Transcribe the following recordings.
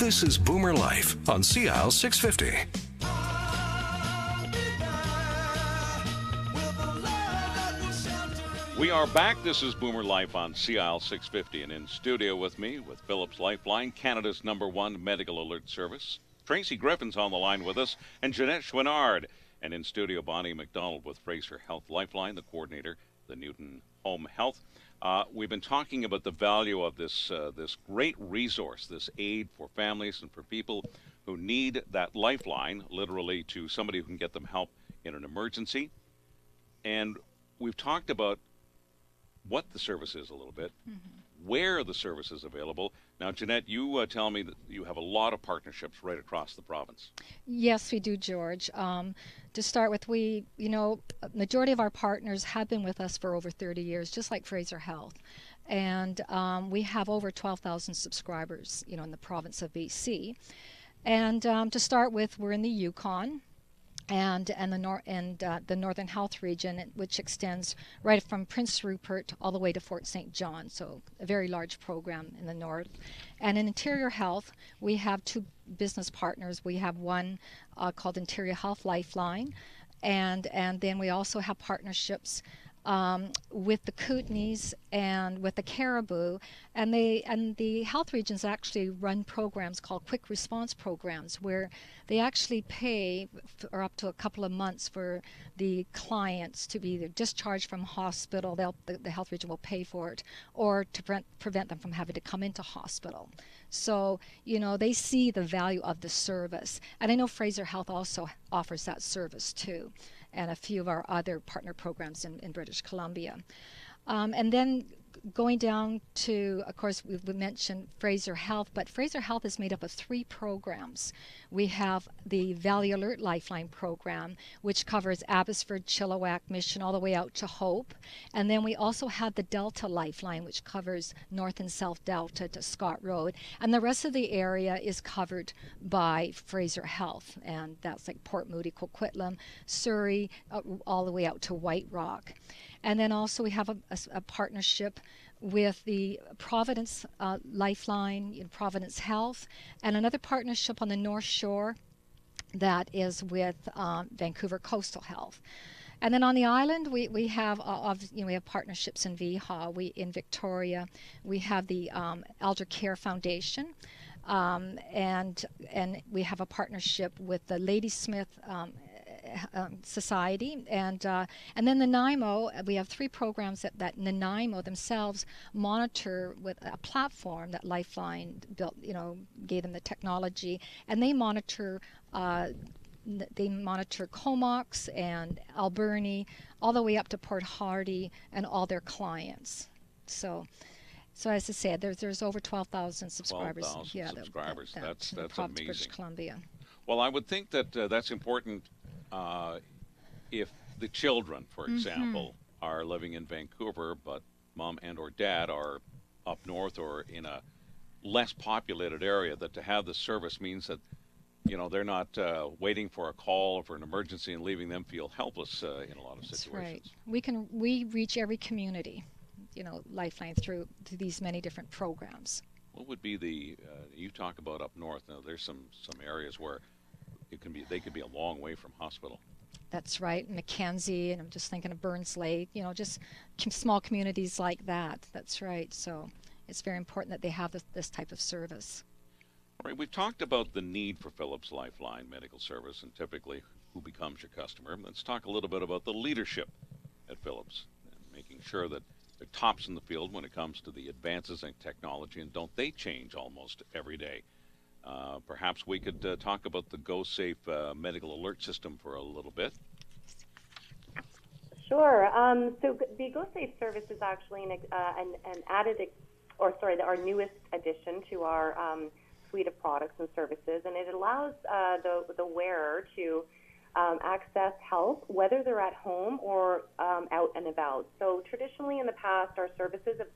This is Boomer Life on CL 650. We are back. This is Boomer Life on CIL 650, and in studio with me, with Philips Lifeline, Canada's #1 medical alert service. Tracy Griffin's on the line with us, and Jeanette Chouinard. And in studio, Bonnie McDonald with Fraser Health Lifeline, the coordinator, the Newton Home Health. We've been talking about the value of this great resource, this aid for families and for people who need that lifeline, literally to somebody who can get them help in an emergency. And we've talked about what the service is a little bit, where the service is available. Now, Jeanette, you tell me that you have a lot of partnerships right across the province. Yes, we do, George. To start with, majority of our partners have been with us for over 30 years, just like Fraser Health. And we have over 12,000 subscribers, in the province of BC. And to start with, we're in the Yukon. And the Northern Health region, which extends right from Prince Rupert all the way to Fort St. John, so a very large program in the north. And in Interior Health, we have two business partners. We have one called Interior Health Lifeline, and then we also have partnerships with the Kootenays and with the Caribou, and the health regions actually run programs called quick response programs, where they actually pay for up to a couple of months for the clients to be either discharged from hospital. The health region will pay for it, or to prevent them from having to come into hospital. So, they see the value of the service. And I know Fraser Health also offers that service too, and a few of our other partner programs in British Columbia. And then going down to, of course, we mentioned Fraser Health, but Fraser Health is made up of 3 programs. We have the Valley Alert Lifeline program, which covers Abbotsford, Chilliwack, Mission, all the way out to Hope. And then we also have the Delta Lifeline, which covers North and South Delta to Scott Road. And the rest of the area is covered by Fraser Health, and that's like Port Moody, Coquitlam, Surrey, all the way out to White Rock. And then also we have a partnership with the Providence Lifeline in Providence Health, and another partnership on the North Shore that is with Vancouver Coastal Health. And then on the island, we have we have partnerships in VHA. In Victoria, we have the Elder Care Foundation, and we have a partnership with the Ladysmith Society, and then the NIMO. We have 3 programs that Nanaimo themselves monitor with a platform that Lifeline built, gave them the technology, and they monitor Comox and Alberni all the way up to Port Hardy and all their clients. So as I said, there's over 12,000 subscribers. 12,000 subscribers. That's amazing. British Columbia. Well, I would think that that's important if the children, for example, are living in Vancouver, but mom and or dad are up north or in a less populated area, that to have the service means that they're not waiting for a call or for an emergency and leaving them feel helpless in a lot of situations. That's right. We reach every community, Lifeline through these many different programs. What would be you talk about up north? Now, there's some areas where they could be a long way from hospital. That's right, Mackenzie, and I'm just thinking of Burns Lake, just small communities like that. That's right. So it's very important that they have this type of service. All right, we've talked about the need for Philips Lifeline medical service and typically who becomes your customer. Let's talk a little bit about the leadership at Philips and making sure that they're tops in the field when it comes to the advances in technology, and don't they change almost every day? Perhaps we could talk about the GoSafe medical alert system for a little bit. Sure. So the GoSafe service is actually our newest addition to our suite of products and services, and it allows the wearer to access help whether they're at home or out and about. So traditionally in the past, our services have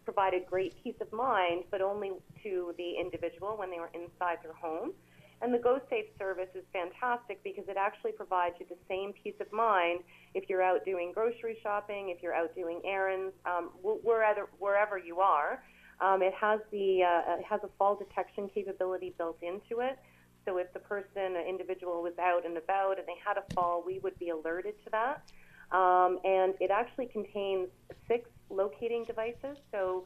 provided great peace of mind, but only to the individual when they were inside their home. And the GoSafe service is fantastic because it actually provides you the same peace of mind if you're out doing grocery shopping, if you're out doing errands, wherever you are. It has a fall detection capability built into it. So if the person, an individual, was out and about and they had a fall, we would be alerted to that. And it actually contains 6 locating devices. So,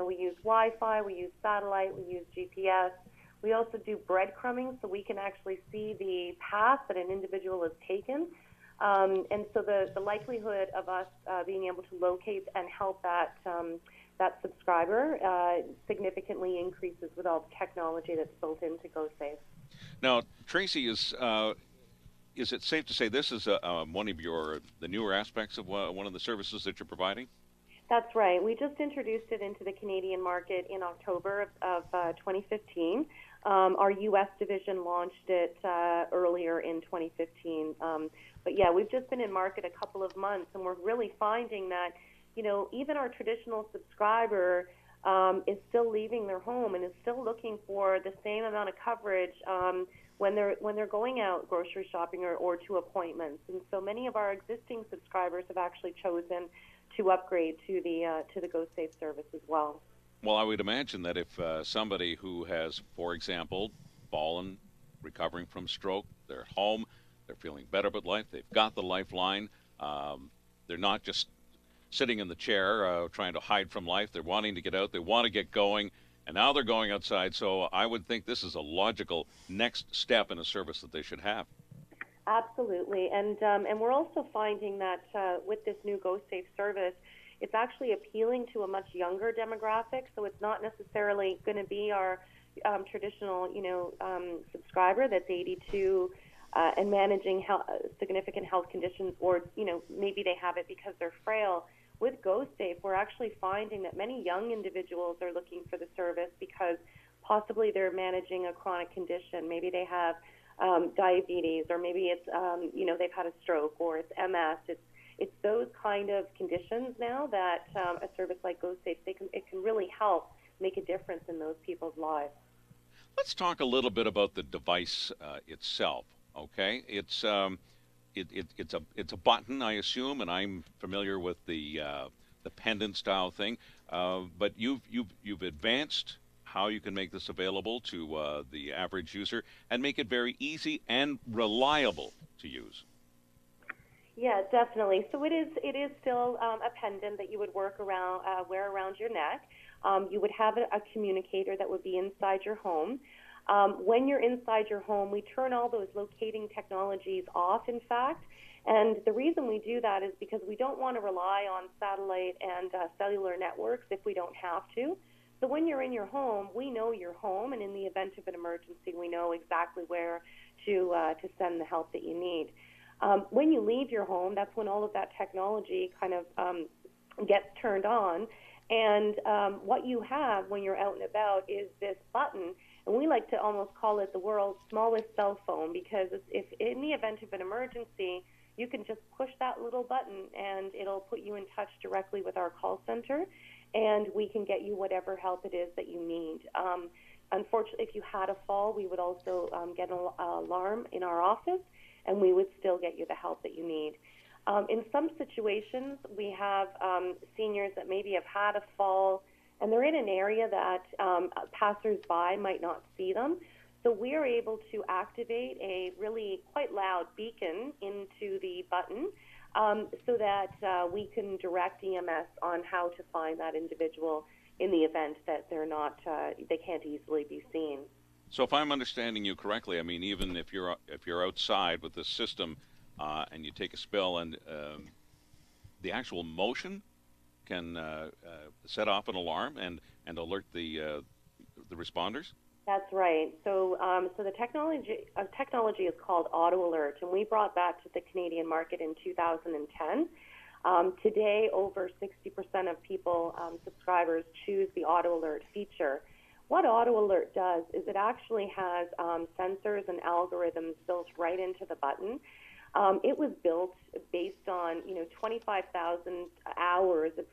we use Wi-Fi, we use satellite, we use GPS. We also do breadcrumbing, so we can actually see the path that an individual has taken. And so the likelihood of us being able to locate and help that subscriber significantly increases with all the technology that's built into GoSafe. Now, Tracy, is it safe to say this is one of the newer aspects of one of the services that you're providing? That's right. We just introduced it into the Canadian market in October of 2015. Our U.S. division launched it earlier in 2015. But yeah, we've just been in market a couple of months, and we're really finding that, even our traditional subscriber is still leaving their home and is still looking for the same amount of coverage when they're going out grocery shopping or to appointments. And so many of our existing subscribers have actually chosen to upgrade to the GoSafe service as well. Well, I would imagine that if somebody who has, for example, fallen, recovering from stroke, they're at home, they're feeling better about life, they've got the lifeline, they're not just sitting in the chair trying to hide from life, they're wanting to get out, they want to get going, and now they're going outside. So I would think this is a logical next step in a service that they should have. Absolutely, and we're also finding that with this new GoSafe service, it's actually appealing to a much younger demographic. So it's not necessarily going to be our traditional, subscriber that's 82 and managing significant health conditions, or maybe they have it because they're frail. With GoSafe, we're actually finding that many young individuals are looking for the service because possibly they're managing a chronic condition. Maybe they have diabetes, or maybe it's they've had a stroke, or it's MS. It's those kind of conditions now that a service like GoSafe, it can really help make a difference in those people's lives. Let's talk a little bit about the device itself. Okay, it's a button, I assume, and I'm familiar with the pendant style thing. But you've advanced how you can make this available to the average user and make it very easy and reliable to use. Yeah, definitely. So it is still a pendant that you would wear around your neck. You would have a communicator that would be inside your home. When you're inside your home, we turn all those locating technologies off, in fact. And the reason we do that is because we don't want to rely on satellite and cellular networks if we don't have to. So when you're in your home, we know you're home, and in the event of an emergency, we know exactly where to send the help that you need. When you leave your home, that's when all of that technology kind of gets turned on. And what you have when you're out and about is this button, and we like to almost call it the world's smallest cell phone, because if in the event of an emergency, you can just push that little button and it'll put you in touch directly with our call center, and we can get you whatever help it is that you need. Unfortunately, if you had a fall, we would also get an alarm in our office, and we would still get you the help that you need. In some situations, we have seniors that maybe have had a fall, and they're in an area that passers-by might not see them. So we are able to activate a really quite loud beacon into the button so that we can direct EMS on how to find that individual in the event that they can't easily be seen. So if I'm understanding you correctly, I mean, even if you're outside with this system and you take a spill, and the actual motion can set off an alarm and alert the responders? That's right. So the technology is called Auto Alert, and we brought that to the Canadian market in 2010. Today, over 60% of people, subscribers, choose the Auto Alert feature. What Auto Alert does is it actually has sensors and algorithms built right into the button. It was built based on 25,000 hours of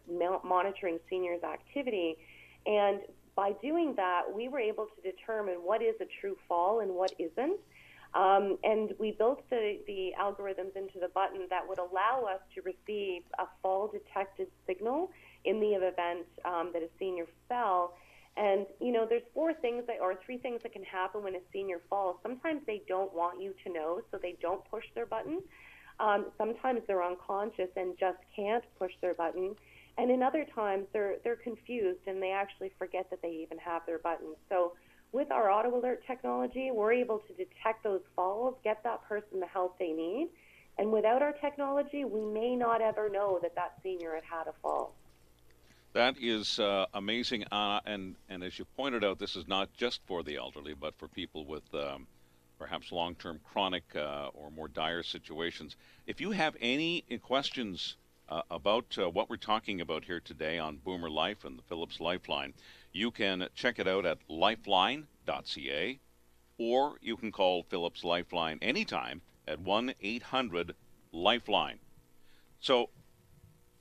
monitoring seniors' activity, and by doing that, we were able to determine what is a true fall and what isn't. And we built the algorithms into the button that would allow us to receive a fall-detected signal in the event that a senior fell. And, there's three things that can happen when a senior falls. Sometimes they don't want you to know, so they don't push their button. Sometimes they're unconscious and just can't push their button. And in other times, they're confused and they actually forget that they even have their button. So with our auto alert technology, we're able to detect those falls, get that person the help they need. And without our technology, we may not ever know that senior had a fall. That is amazing. And as you pointed out, this is not just for the elderly, but for people with perhaps long-term chronic or more dire situations. If you have any questions about what we're talking about here today on Boomer Life and the Philips Lifeline, you can check it out at lifeline.ca, or you can call Philips Lifeline anytime at 1-800-LIFELINE. So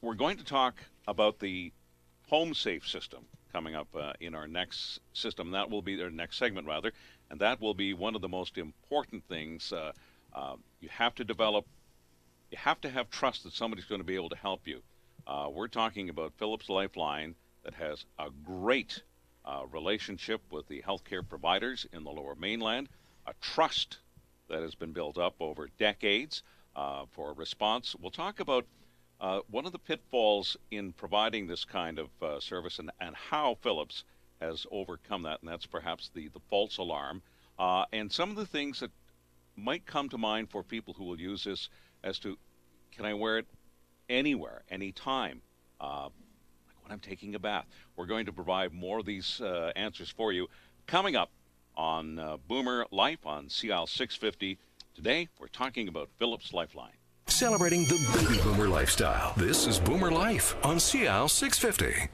we're going to talk about the home safe system coming up in our next system. That will be our next segment, rather, and that will be one of the most important things. You have to develop. You have to have trust that somebody's going to be able to help you. We're talking about Philips Lifeline that has a great relationship with the healthcare providers in the Lower Mainland, a trust that has been built up over decades for a response. We'll talk about one of the pitfalls in providing this kind of service and how Philips has overcome that, and that's perhaps the false alarm and some of the things that might come to mind for people who will use this as to, can I wear it anywhere, anytime, like when I'm taking a bath? We're going to provide more of these answers for you coming up on Boomer Life on CIL 650. Today, we're talking about Philips Lifeline. Celebrating the baby boomer lifestyle. This is Boomer Life on CIL 650.